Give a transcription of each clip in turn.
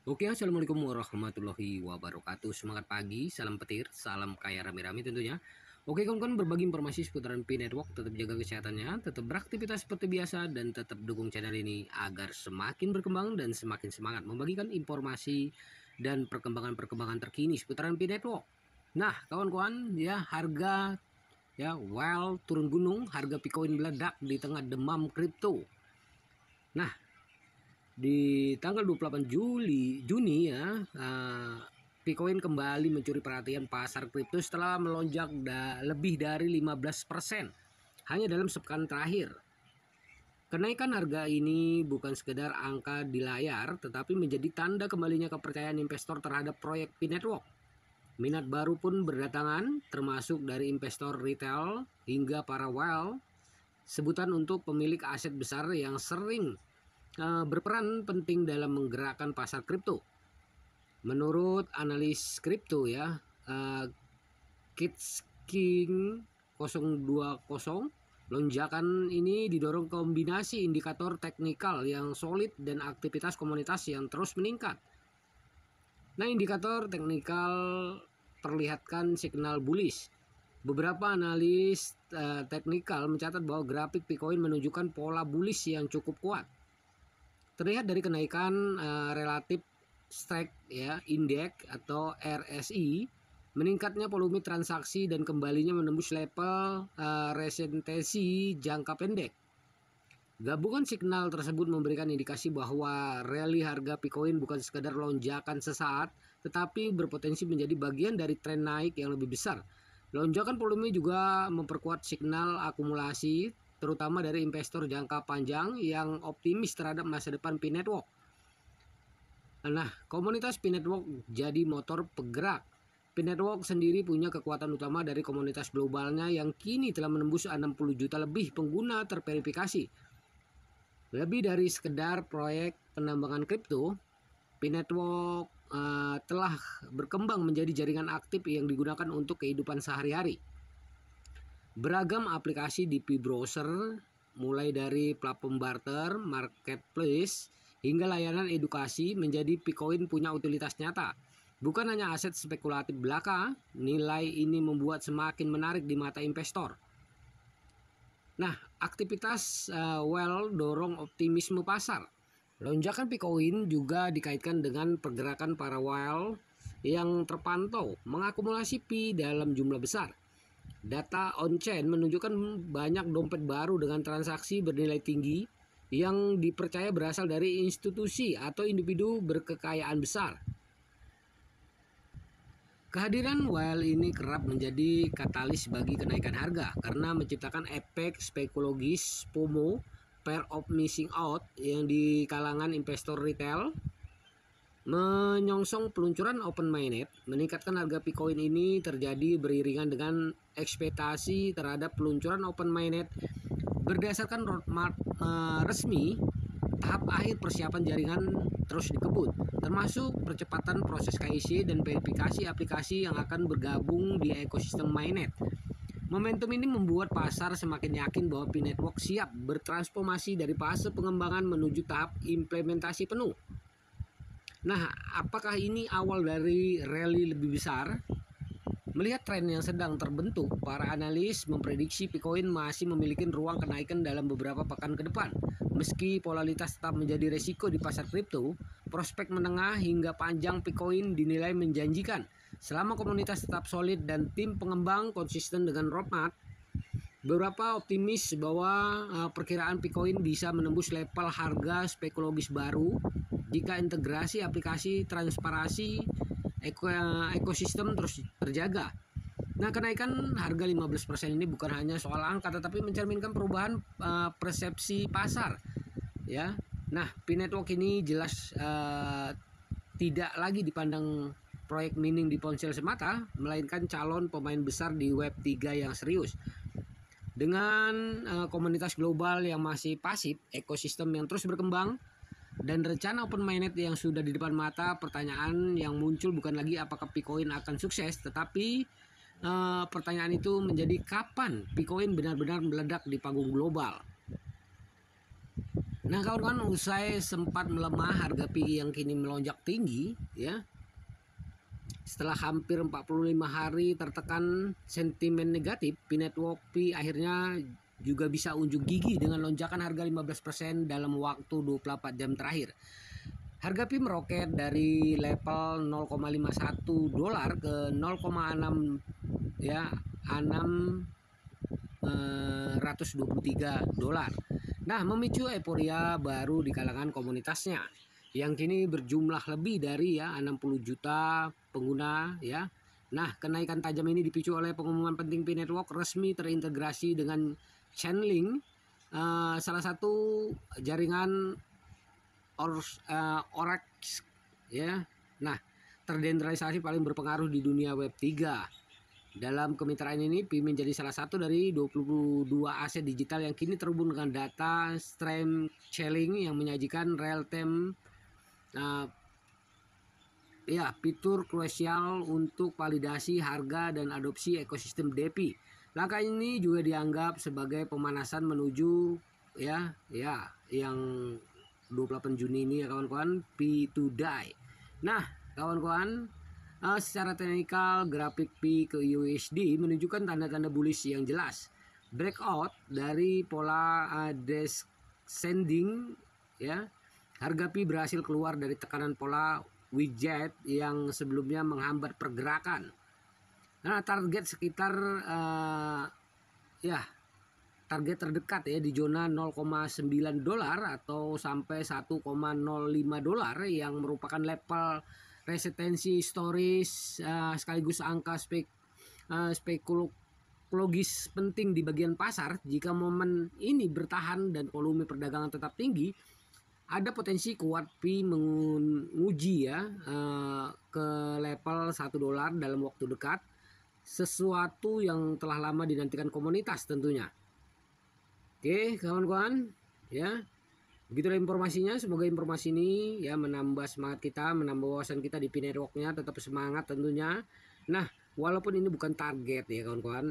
Oke, assalamualaikum warahmatullahi wabarakatuh. Semangat pagi, salam petir, salam kaya rame-rame tentunya. Oke, kawan-kawan, berbagi informasi seputaran Pi Network. Tetap jaga kesehatannya, tetap beraktivitas seperti biasa, dan tetap dukung channel ini agar semakin berkembang dan semakin semangat membagikan informasi dan perkembangan-perkembangan terkini seputaran Pi Network. Nah, kawan-kawan, ya harga turun gunung, harga Bitcoin meledak di tengah demam kripto. Nah, di tanggal 28 Juni ya, Bitcoin kembali mencuri perhatian pasar kripto setelah melonjak lebih dari 15% hanya dalam sepekan terakhir. Kenaikan harga ini bukan sekedar angka di layar, tetapi menjadi tanda kembalinya kepercayaan investor terhadap proyek P-Network. Minat baru pun berdatangan, termasuk dari investor retail hingga para whale, sebutan untuk pemilik aset besar yang sering berperan penting dalam menggerakkan pasar kripto. Menurut analis kripto ya, Kids King 020, lonjakan ini didorong kombinasi indikator teknikal yang solid dan aktivitas komunitas yang terus meningkat. Nah, indikator teknikal perlihatkan signal bullish. Beberapa analis teknikal mencatat bahwa grafik Bitcoin menunjukkan pola bullish yang cukup kuat. Terlihat dari kenaikan relatif strike ya, indeks atau RSI, meningkatnya volume transaksi dan kembalinya menembus level resistensi jangka pendek. Gabungan signal tersebut memberikan indikasi bahwa rally harga Bitcoin bukan sekadar lonjakan sesaat, tetapi berpotensi menjadi bagian dari tren naik yang lebih besar. Lonjakan volume juga memperkuat signal akumulasi, terutama dari investor jangka panjang yang optimis terhadap masa depan P-Network. Nah, komunitas P-Network jadi motor penggerak. P-Network sendiri punya kekuatan utama dari komunitas globalnya yang kini telah menembus 60 juta lebih pengguna terverifikasi. Lebih dari sekedar proyek penambangan kripto, P-Network telah berkembang menjadi jaringan aktif yang digunakan untuk kehidupan sehari-hari. Beragam aplikasi di P-Browser, mulai dari platform barter, marketplace, hingga layanan edukasi menjadi Bitcoin punya utilitas nyata. Bukan hanya aset spekulatif belaka, nilai ini membuat semakin menarik di mata investor. Nah, aktivitas dorong optimisme pasar. Lonjakan Bitcoin juga dikaitkan dengan pergerakan para whale yang terpantau mengakumulasi Pi dalam jumlah besar. Data on-chain menunjukkan banyak dompet baru dengan transaksi bernilai tinggi yang dipercaya berasal dari institusi atau individu berkekayaan besar. Kehadiran whale ini kerap menjadi katalis bagi kenaikan harga karena menciptakan efek spekulogis FOMO, fear of missing out, yang di kalangan investor retail. Menyongsong peluncuran open mainnet, meningkatkan harga Bitcoin ini terjadi beriringan dengan ekspektasi terhadap peluncuran open mainnet. Berdasarkan roadmap resmi, tahap akhir persiapan jaringan terus dikebut, termasuk percepatan proses KYC dan verifikasi aplikasi yang akan bergabung di ekosistem mainnet. Momentum ini membuat pasar semakin yakin bahwa P-Network siap bertransformasi dari fase pengembangan menuju tahap implementasi penuh. Nah, apakah ini awal dari rally lebih besar? Melihat tren yang sedang terbentuk, para analis memprediksi Bitcoin masih memiliki ruang kenaikan dalam beberapa pekan ke depan. Meski volatilitas tetap menjadi resiko di pasar kripto, prospek menengah hingga panjang Bitcoin dinilai menjanjikan. Selama komunitas tetap solid dan tim pengembang konsisten dengan roadmap, beberapa optimis bahwa perkiraan Bitcoin bisa menembus level harga spekulogis baru jika integrasi aplikasi transparansi ekosistem terus terjaga. Nah, kenaikan harga 15% ini bukan hanya soal angka, tetapi mencerminkan perubahan persepsi pasar. Ya, nah, P-Network ini jelas tidak lagi dipandang proyek mining di ponsel semata, melainkan calon pemain besar di Web 3 yang serius. Dengan komunitas global yang masih pasif, ekosistem yang terus berkembang, dan rencana open mainnet yang sudah di depan mata, pertanyaan yang muncul bukan lagi apakah Bitcoin akan sukses, tetapi pertanyaan itu menjadi kapan Bitcoin benar-benar meledak di panggung global. Nah, kawan-kawan, usai sempat melemah, harga PI yang kini melonjak tinggi ya. Setelah hampir 45 hari tertekan sentimen negatif, P-Network P akhirnya juga bisa unjuk gigi dengan lonjakan harga 15% dalam waktu 24 jam terakhir. Harga Pi meroket dari level 0,51 dolar ke 0,6 ya 623 dolar. Nah, memicu euforia baru di kalangan komunitasnya yang kini berjumlah lebih dari 60 juta pengguna ya. Nah, kenaikan tajam ini dipicu oleh pengumuman penting P-Network resmi terintegrasi dengan Chainlink, salah satu jaringan Orex ya. Nah, terdesentralisasi paling berpengaruh di dunia Web 3. Dalam kemitraan ini, Pi menjadi salah satu dari 22 aset digital yang kini terhubung dengan data stream Chainlink yang menyajikan real time fitur krusial untuk validasi harga dan adopsi ekosistem DeFi. Langkah ini juga dianggap sebagai pemanasan menuju yang 28 Juni ini ya kawan-kawan, P2DAI. Nah, kawan-kawan, secara teknikal grafik Pi ke USD menunjukkan tanda-tanda bullish yang jelas. Breakout dari pola descending ya. Harga Pi berhasil keluar dari tekanan pola widget yang sebelumnya menghambat pergerakan. Nah, target sekitar target terdekat ya di zona 0,9 dolar atau sampai 1,05 dolar yang merupakan level resistensi historis sekaligus angka spekulogis penting di bagian pasar. Jika momen ini bertahan dan volume perdagangan tetap tinggi, ada potensi kuat Pi menguji ke level 1 dolar dalam waktu dekat, sesuatu yang telah lama dinantikan komunitas tentunya. Oke, kawan-kawan, ya. Begitulah informasinya. Semoga informasi ini ya menambah semangat kita, menambah wawasan kita di P-Network-nya. Tetap semangat tentunya. Nah, walaupun ini bukan target ya kawan-kawan,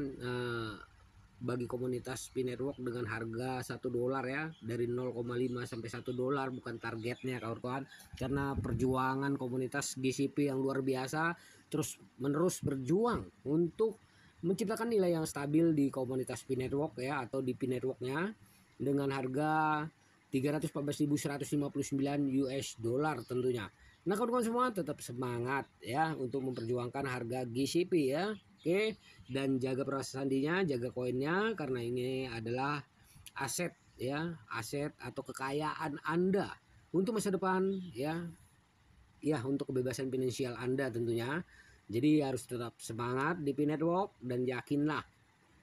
bagi komunitas P-Network dengan harga 1 dolar ya, dari 0,5 sampai 1 dolar bukan targetnya kawan-kawan, karena perjuangan komunitas GCP yang luar biasa terus menerus berjuang untuk menciptakan nilai yang stabil di komunitas P-Network ya, atau di P-Network-nya dengan harga 314.159 US dollar tentunya. Nah, kawan-kawan semua tetap semangat ya untuk memperjuangkan harga GCP ya. Oke, dan jaga proses sandinya, jaga koinnya, karena ini adalah aset ya, aset atau kekayaan Anda untuk masa depan ya. Ya, untuk kebebasan finansial Anda tentunya. Jadi harus tetap semangat di P-Network dan yakinlah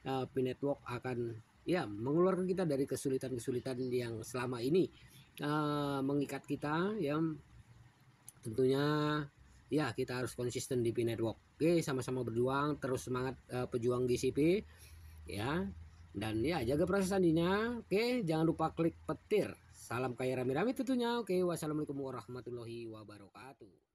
P-Network akan ya mengeluarkan kita dari kesulitan-kesulitan yang selama ini mengikat kita ya. Tentunya ya kita harus konsisten di P-Network. Oke, sama-sama berjuang, terus semangat pejuang GCP ya. Dan ya jaga proses sandinya. Oke, jangan lupa klik petir. Salam kaya rame-rame tentunya. Oke, wassalamualaikum warahmatullahi wabarakatuh.